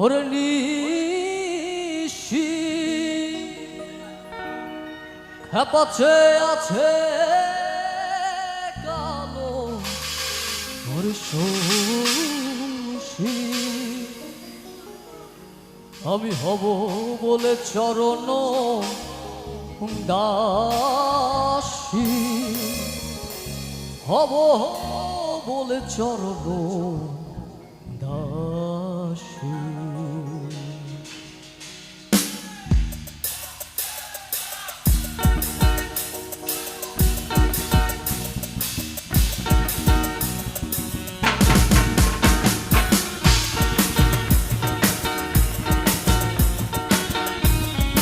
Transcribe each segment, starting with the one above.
ওরে নিশি খেপাচ্ছে আছে কালো ওরে শোষী আমি হব বলে চরণ দাসী হব বলে চরণ দাসী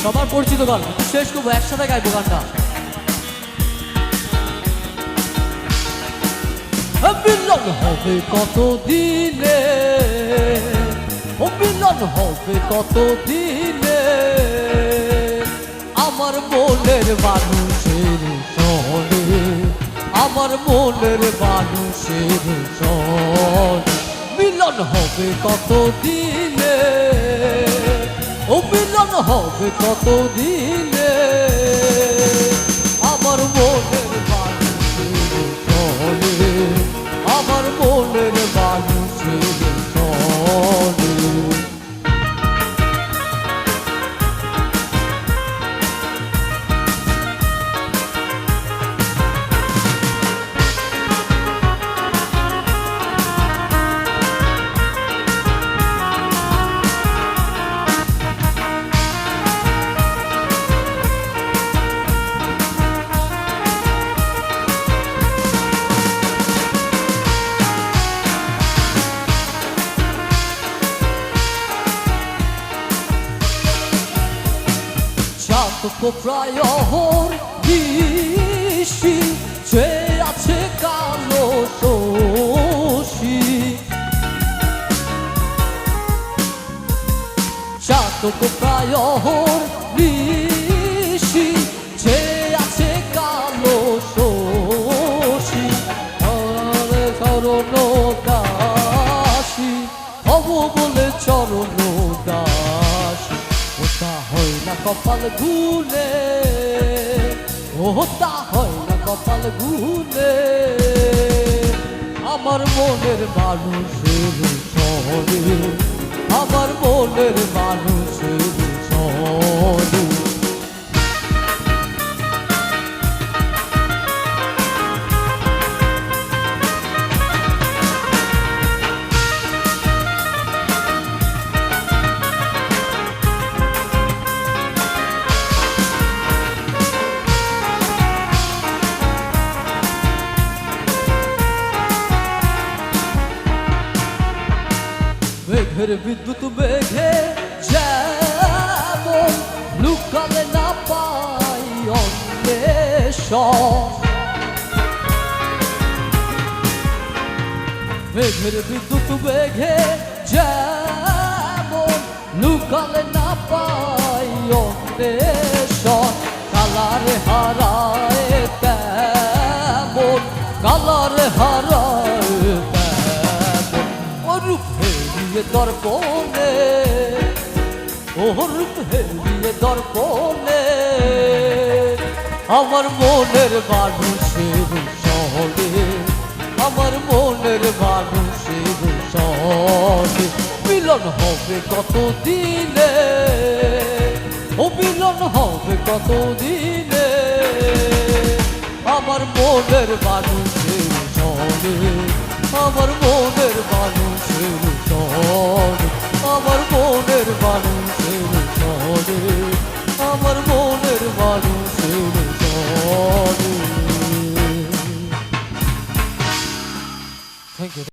সবার পরিচিত গান শেষ করবো একসাথে গাইবো গানটা মিলন হবে কত দিনে ও মিলন হবে কত দিনে আমার মনের মানুষের সনে আমার মনের মানুষের সনে মিলন হবে কত দিনে ও মিলন হবে কত দিনে আমার মনের মানুষের সনে আমার মনের মানুষের সনে প্রায় দিশি যে আছে কালো শোষী চাতক প্রায় দিশি যে আছে কালো শোষী আরে চরণ দাসী হব বলে চরণ দাসী ওটা হয় না কপাল গুনে ওটা হয় না কপাল গুনে আমার মনের মানুষের সনে আমার মনের মানুষের সনে মেঘের বিদ্যুৎ মেঘে যেমন লুকালে না পাই অন্বেষণ মেঘের বিদ্যুৎ মেঘে যেমন লুকালে না পাই অন্বেষণ কালারে হারায় তেমন কালারে হারায় দর্পণে ওর ভেলিয়ে দর্পণে আমার মনের মানুষের সনে আমার মনের মানুষের সনে মিলন হবে কত দিনে ও মিলন হবে কত দিনে আমার মনের মানুষের সনে আমার মনের মানুষের সনে আমার মনের মানুষের সনে আমার